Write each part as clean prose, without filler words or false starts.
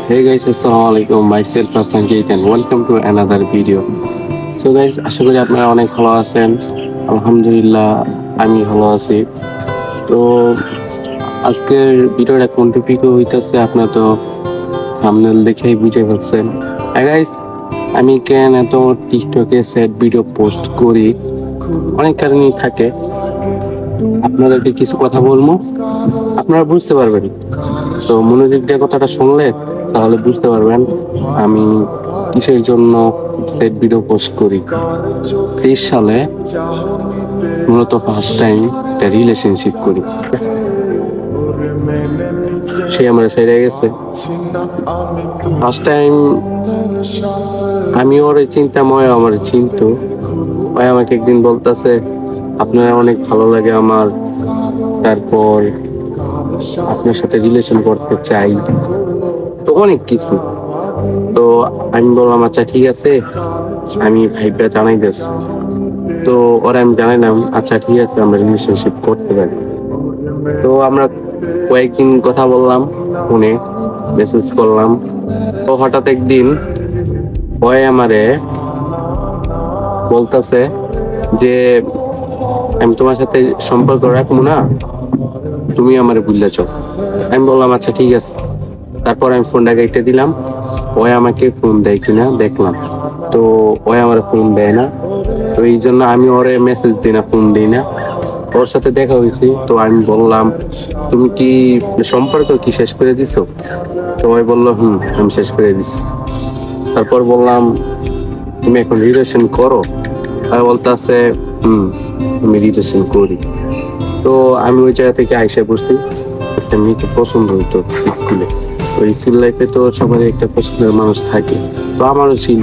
Hey guys, Assalamualaikum. Myself Sanjay and welcome to another video. So guys, আশা করি আপনারা অনেক ভালো আছেন। আলহামদুলিল্লাহ আমি ভালো আছি। তো আজকের ভিডিওটা কোন টপিকে হইতেছে আপনারা তো থাম্বনেল দেখেই বুঝে ফেলছেন। হ্যাঁ গাইস, আমি কেন এত টিকটকে স্যাড ভিডিও পোস্ট করি, অনেক কারণই থাকে। আপনাদেরকে কিছু কথা বলবো, আপনারা বুঝতে পারবেন। তো মনোযোগ দিয়ে কথাটা শুনলে তাহলে বুঝতে পারবেন আমি কিসের জন্য সেট ভিডিও পোস্ট করি। 23 সালে মূলত ফার্স্ট টাইম একটা রিলেশনশিপ করি। সে আমার ছেড়ে গেছে। ফার্স্ট টাইম আমি ওর চিন্তাময় আমার চিন্তু। ভাই আমাকে একদিন বলতেছে আপনার অনেক ভালো লাগে আমার, তারপর আপনার সাথে রিলেশন করতে চাই, তো অনেক কিছু। তো আমি বললাম আচ্ছা ঠিক আছে, আমি ভাইবা জানাই দিস। তো ওরা আমি জানাইলাম আচ্ছা ঠিক আছে আমরা রিলেশনশিপ করতে পারি। তো আমরা কয়েকদিন কথা বললাম, ফোনে মেসেজ করলাম। তো হঠাৎ একদিন ওই আমারে বলতেছে যে আমি তোমার সাথে সম্পর্ক রাখবো না, তুমি আমার বুঝলেছ। আমি বললাম আচ্ছা ঠিক আছে। তারপর আমি ফোনটা কেটে দিলাম। ওই আমাকে ফোন দেয় কিনা দেখলাম, তো ওই আমার ফোন দেয় না। তো এই জন্য আমি ওরে মেসেজ দিই না, ফোন দিই না। ওর সাথে দেখা হয়েছে, তো আমি বললাম তুমি কি সম্পর্ক কি শেষ করে দিছো? তো ওই বললো আমি শেষ করে দিছি। তারপর বললাম তুমি এখন রিলেশন করো? আর বলতেছে আমি রিলেশন করি। তো আমি ওই জায়গা থেকে আইসা বসছি। একটা মেয়েকে পছন্দ হইতো স্কুলে। ওই স্কুল লাইফে তো সবারই একটা পছন্দের মানুষ থাকে, তো আমারও ছিল।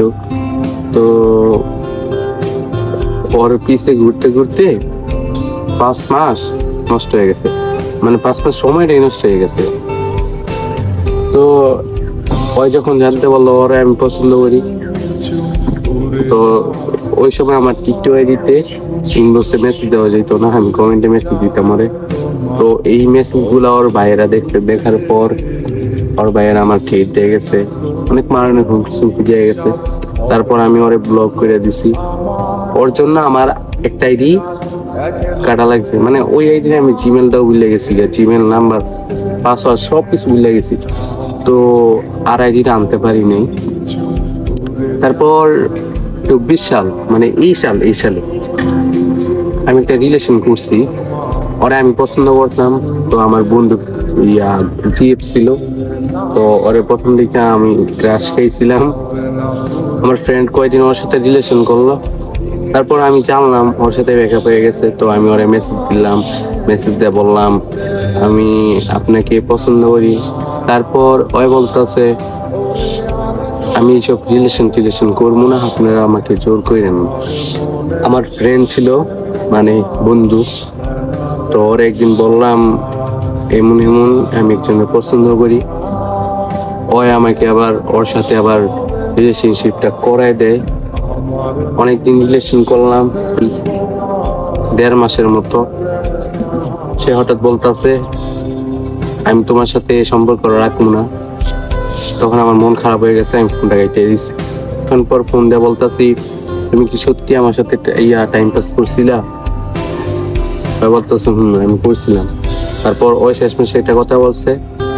তো ওর পিছে ঘুরতে ঘুরতে 5 মাস নষ্ট হয়ে গেছে, মানে 5 মাস সময়টাই নষ্ট হয়ে গেছে। তো ওই যখন জানতে পারলো ওরা আমি পছন্দ করি, তো ওই সময় আমার টিকটক আইডিতে ইনবক্সে মেসেজ দেওয়া যেত না, আমি কমেন্টে মেসেজ দিতাম ওরে। তো এই মেসেজ গুলা ওর ভাইয়েরা দেখছে, দেখার পর ওর ভাইয়েরা আমার ঠেট দিয়ে গেছে, অনেক মারানো হুমকি দিয়ে গেছে। তারপর আমি ওরে ব্লক করে দিছি। ওর জন্য আমার একটা আইডি কাটা লাগছে, মানে ওই আইডি আমি জিমেলটাও ভুলে গেছি, জিমেল নাম্বার পাসওয়ার্ড সব কিছু ভুলে গেছি। তো আর আইডিটা আনতে পারি নাই। তারপর 24 সাল মানে এই সালে আমি একটা রিলেশন করছি। ওরা আমি পছন্দ করতাম। তো আমার বন্ধু জিএফ ছিল, তো ওরে প্রথম দিকে আমি ক্রাশ খাইছিলাম। আমার ফ্রেন্ড কয়েকদিন ওর সাথে রিলেশন করলো, তারপর আমি জানলাম ওর সাথে ব্রেকআপ হয়ে গেছে। তো আমি ওরে মেসেজ দিলাম, মেসেজ দিয়ে বললাম আমি আপনাকে পছন্দ করি। তারপর ওই বলতেছে আমি এইসব রিলেশন করবো না, আপনারা আমাকে জোর করেন। আমার ফ্রেন্ড ছিল মানে বন্ধু, তো ওর একদিন বললাম এমন এমন আমি একজনের পছন্দ করি। ওই আমাকে আবার ওর সাথে আবার রিলেশনশিপটা করায় দেয়। অনেকদিন রিলেশন করলাম, 1.5 মাসের মতো। সে হঠাৎ বলতেছে আমি তোমার সাথে সম্পর্ক রাখবো না। তখন আমার মন খারাপ হয়ে গেছে, আমি ফোনটা কেটে দিছি। তখন পর ফোন দিয়ে বলতেছি তুমি কি সত্যি আমার সাথে টাইম পাস করছিলা? বলতেছে আমি করছিলাম। তারপর ওই শেষমেশ একটা কথা বলছে,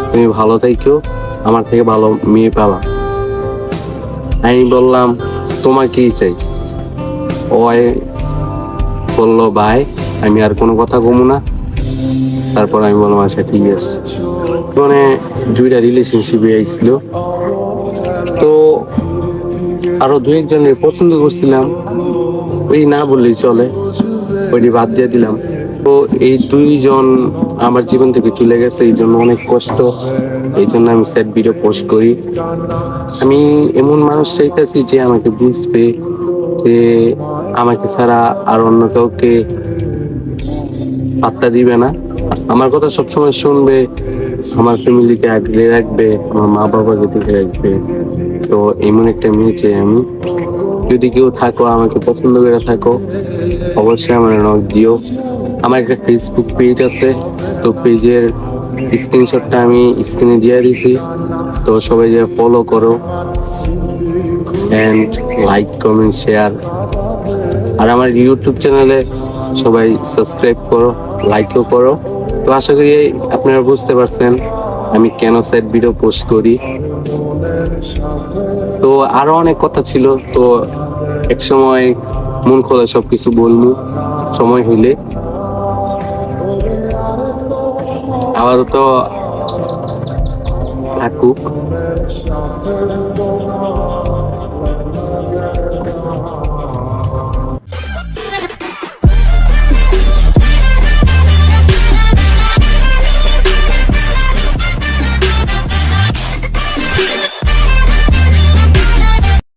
তুমি ভালো থাইকো, আমার থেকে ভালো মেয়ে পাবা। আমি বললাম তোমাকেই চাই। ওই বললো ভাই আমি আর কোনো কথা কমু না। তারপর আমি বললাম আচ্ছা ঠিক আছে। মানে 2টা রিলেশনশিপে আইছিল, তো আরো 2-1জনের পছন্দ করছিলাম, ওই না বললেই চলে, ওইটি বাদ দিয়ে দিলাম। তো এই 2জন আমার জীবন থেকে চলে গেছে, এই জন্য অনেক কষ্ট। এই জন্য আমি স্যাড ভিডিও পোস্ট করি। আমি এমন মানুষ চাইতেছি যে আমাকে বুঝবে, যে আমাকে ছাড়া আর অন্য কাউকে পাত্তা দিবে না, আমার কথা সবসময় শুনবে, আমার ফ্যামিলিকে আগলে রাখবে, আমার মা বাবাকে দেখে রাখবে। তো এমন একটা মেয়ে চাই আমি। যদি কেউ থাকো, আমাকে পছন্দ করে থাকো, অবশ্যই আমার নক দিও। আমার একটা ফেসবুক পেজ আছে, তো পেজের স্ক্রিনশটটা আমি স্ক্রিনে দিয়ে দিছি। তো সবাই যে ফলো করো অ্যান্ড লাইক কমেন্ট শেয়ার, আর আমার ইউটিউব চ্যানেলে সবাই সাবস্ক্রাইব করো, লাইকও করো। তো আশা করি আপনারা বুঝতে পারছেন আমি কেন স্যাড ভিডিও পোস্ট করি। তো আরো অনেক কথা ছিল, তো এক সময় মন খোলা সবকিছু বলবো সময় হইলে। আপাতত থাকুক।